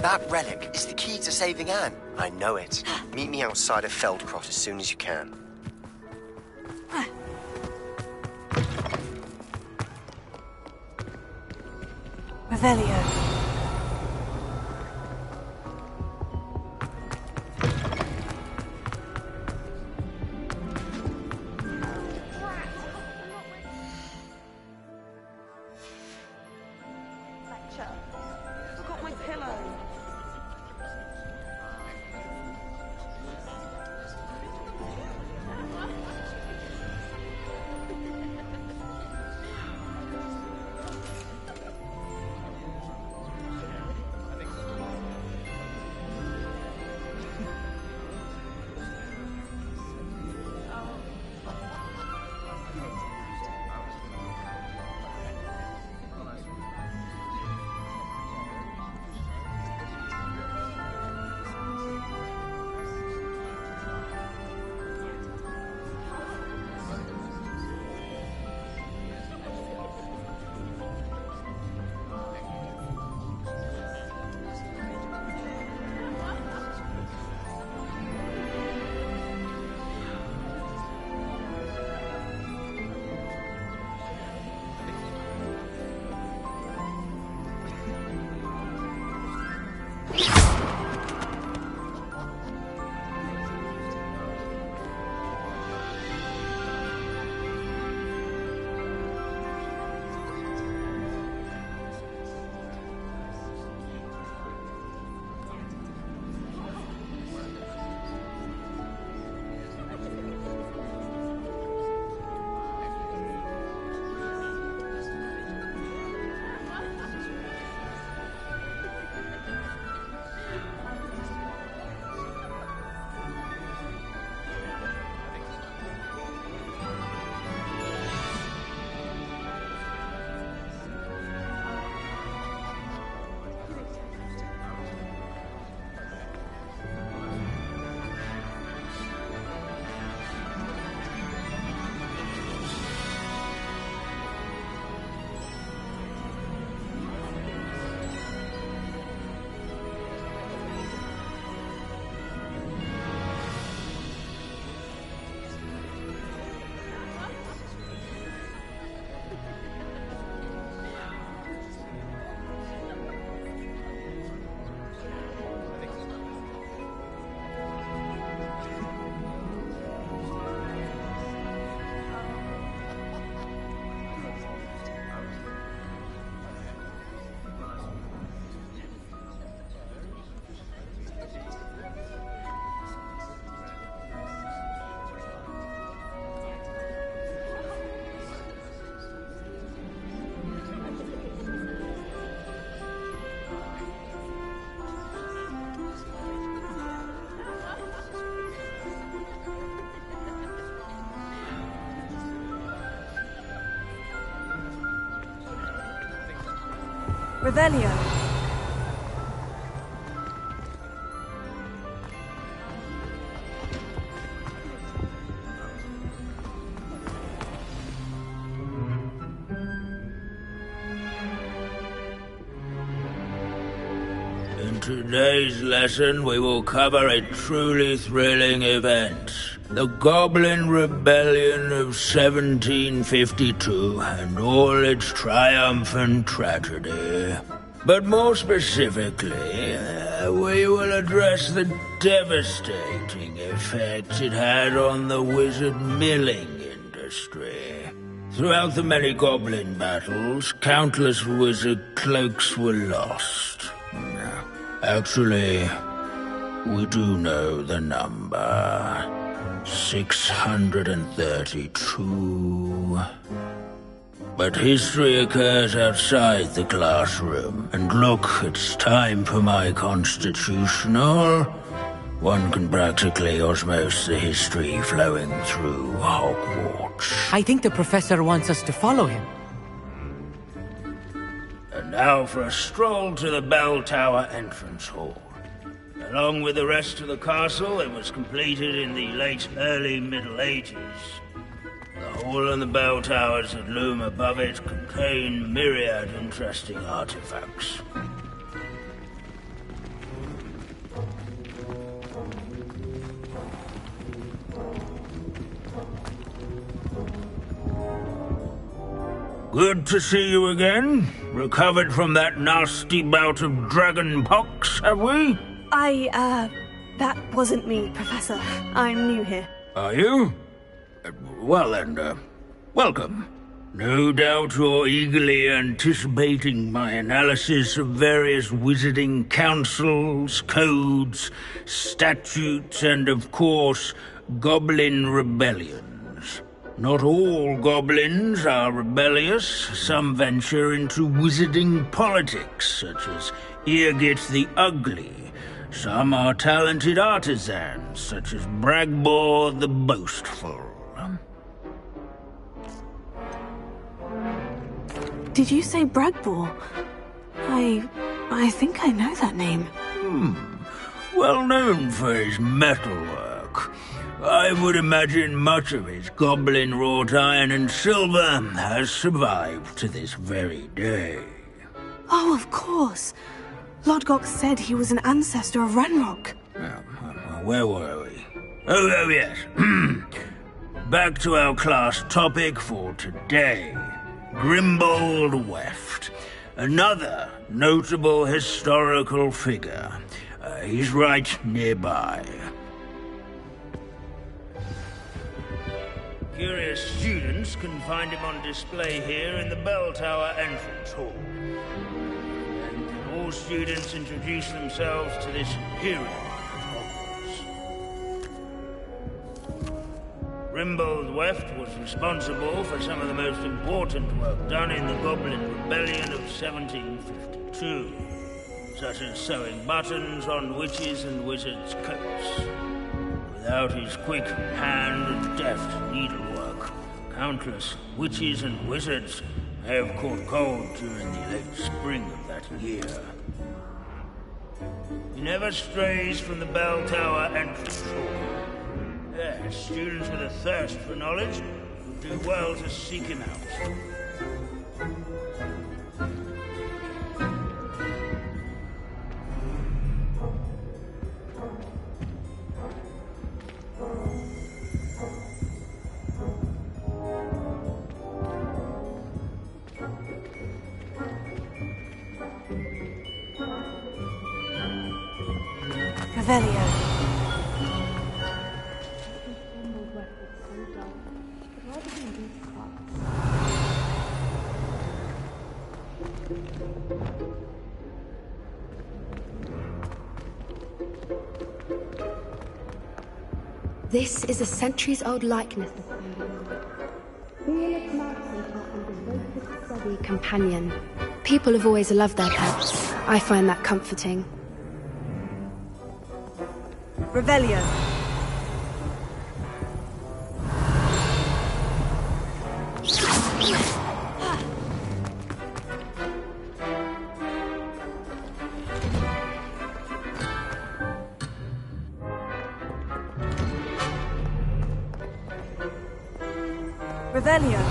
That relic is the key to saving Anne. I know it. Meet me outside of Feldcroft as soon as you can. Revelio. Forgot my pillow. Revelio. In today's lesson, we will cover a truly thrilling event. The Goblin Rebellion of 1752 and all its triumphant tragedy. But more specifically, we will address the devastating effect it had on the wizard milling industry. Throughout the many goblin battles, countless wizard cloaks were lost. Actually, we do know the number. 632. But history occurs outside the classroom. And look, it's time for my constitutional. One can practically osmose the history flowing through Hogwarts. I think the professor wants us to follow him. And now for a stroll to the bell tower entrance hall. Along with the rest of the castle, it was completed in the late early Middle Ages. The hall and the bell towers that loom above it contain myriad interesting artifacts. Good to see you again. Recovered from that nasty bout of dragon pox, have we? That wasn't me, Professor. I'm new here. Are you? Well then, welcome. No doubt you're eagerly anticipating my analysis of various wizarding councils, codes, statutes, and of course, goblin rebellions. Not all goblins are rebellious. Some venture into wizarding politics, such as Eargit the Ugly. Some are talented artisans, such as Bragbor the Boastful. Did you say Bragbor? I think I know that name. Well known for his metalwork. I would imagine much of his goblin-wrought iron and silver has survived to this very day. Oh, of course. Lodgok said he was an ancestor of Ranrock. Where were we? Oh yes. Back to our class topic for today. Grimbold Weft. Another notable historical figure. He's right nearby. Curious students can find him on display here in the Bell Tower entrance hall. And can all students introduce themselves to this hero of Hogwarts. Grimbold Weft was responsible for some of the most important work done in the Goblin Rebellion of 1752, such as sewing buttons on witches' and wizards' coats. Without his quick hand and deft needlework, countless witches and wizards may have caught cold during the late spring of that year. He never strays from the Bell Tower entrance hall. Yes, students with a thirst for knowledge would do well to seek him out. Revelio. This is a centuries-old likeness of fearless knight-hunter and devoted study companion. People have always loved their pets. I find that comforting. Revelio. Revelio.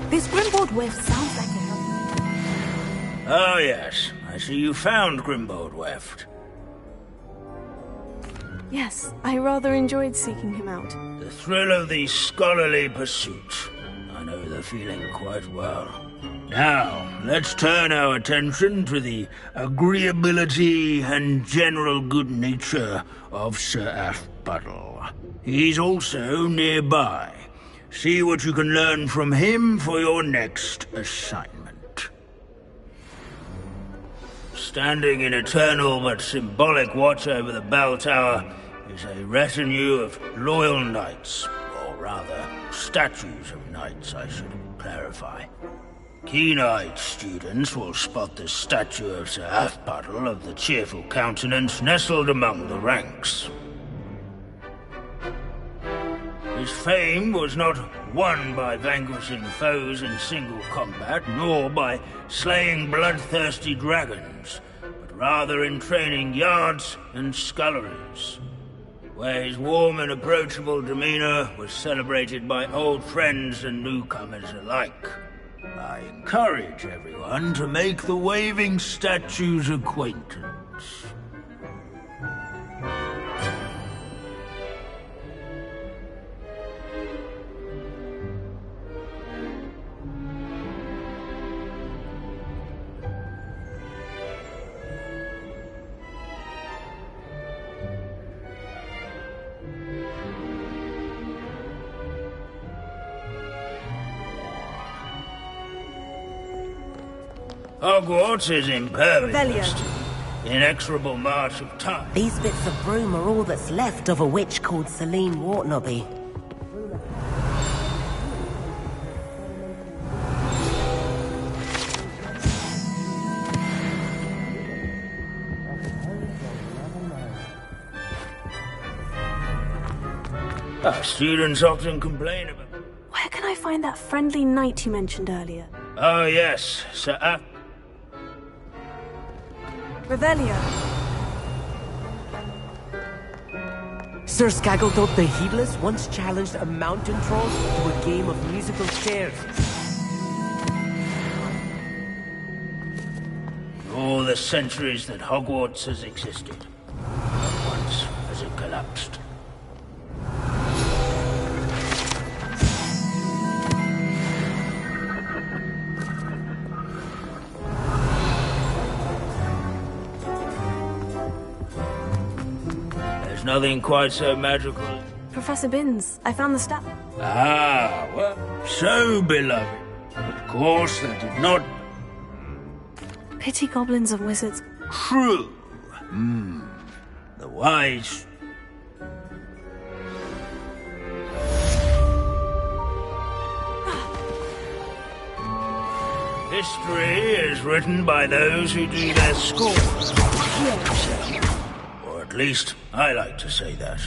This Grimbold Weft sounds like a... Oh yes, I see you found Grimbold Weft. Yes, I rather enjoyed seeking him out. The thrill of the scholarly pursuit. I know the feeling quite well. Now, let's turn our attention to the agreeability and general good nature of Sir Athbuttle. He's also nearby. See what you can learn from him for your next assignment. Standing in eternal but symbolic watch over the bell tower is a retinue of loyal knights, or rather, statues of knights, I should clarify. Keen-eyed students will spot the statue of Sir Athbuttle of the cheerful countenance nestled among the ranks. His fame was not won by vanquishing foes in single combat, nor by slaying bloodthirsty dragons, but rather in training yards and sculleries, where his warm and approachable demeanor was celebrated by old friends and newcomers alike. I encourage everyone to make the waving statue's acquaintance. Hogwarts is impervious Revelio. to the inexorable march of time. These bits of broom are all that's left of a witch called Celine Wartnobby. Our students often complain about... Where can I find that friendly knight you mentioned earlier? Oh yes, Sir Revelio. Sir Skaggletop the Heedless once challenged a mountain troll to a game of musical chairs. all the centuries that Hogwarts has existed. Not once has it collapsed. There's nothing quite so magical. Professor Binns, I found the staff. Ah, well, so beloved. Of course, that did not... Pity goblins and wizards. True. The wise... History is written by those who do their school. Or at least, I like to say that.